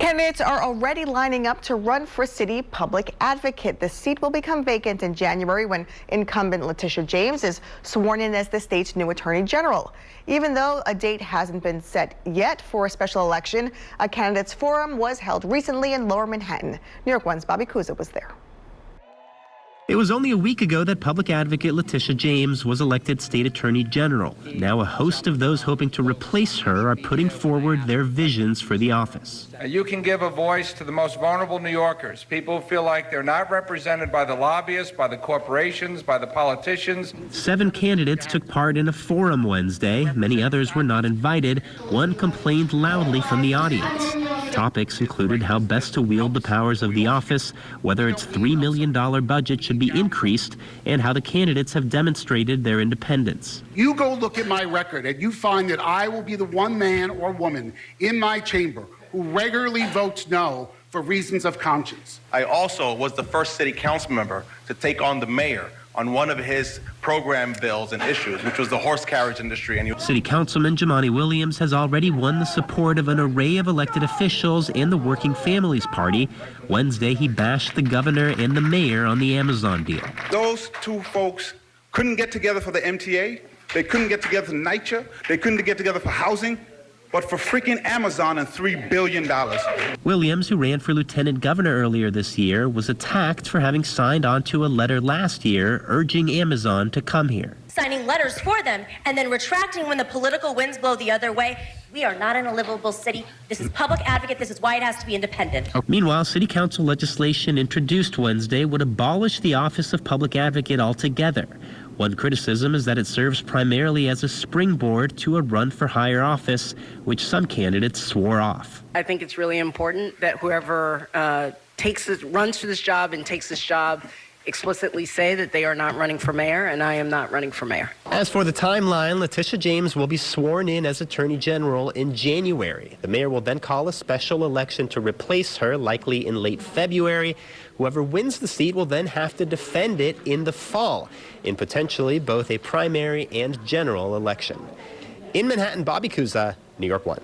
Candidates are already lining up to run for city public advocate. The seat will become vacant in January when incumbent Letitia James is sworn in as the state's new attorney general. Even though a date hasn't been set yet for a special election, a candidates forum was held recently in Lower Manhattan. New York One's Bobby Kuza was there. It was only a week ago that public advocate Letitia James was elected state attorney general. Now a host of those hoping to replace her are putting forward their visions for the office. You can give a voice to the most vulnerable New Yorkers, people who feel like they're not represented by the lobbyists, by the corporations, by the politicians. 7 candidates took part in a forum Wednesday. Many others were not invited. One complained loudly from the audience. Topics included how best to wield the powers of the office, whether its $3 million budget should be increased, and how the candidates have demonstrated their independence. You go look at my record and you find that I will be the one man or woman in my chamber who regularly votes no for reasons of conscience. I also was the first city council member to take on the mayor on one of his program bills and issues, which was the horse carriage industry. City Councilman Jumaane Williams has already won the support of an array of elected officials and the Working Families Party. Wednesday, he bashed the governor and the mayor on the Amazon deal. Those two folks couldn't get together for the MTA. They couldn't get together for NYCHA. They couldn't get together for housing. But for freaking Amazon and $3 billion. Williams, who ran for lieutenant governor earlier this year, was attacked for having signed onto a letter last year urging Amazon to come here. Signing letters for them and then retracting when the political winds blow the other way. We are not in a livable city. This is public advocate. This is why it has to be independent. Meanwhile, city council legislation introduced Wednesday would abolish the office of public advocate altogether. One criticism is that it serves primarily as a springboard to a run for higher office, which some candidates swore off. I think it's really important that whoever runs for this job and takes this job explicitly say that they are not running for mayor, and I am not running for mayor. As for the timeline, Letitia James will be sworn in as Attorney General in January. The mayor will then call a special election to replace her, likely in late February. Whoever wins the seat will then have to defend it in the fall, in potentially both a primary and general election. In Manhattan, Bobby Kuza, New York One.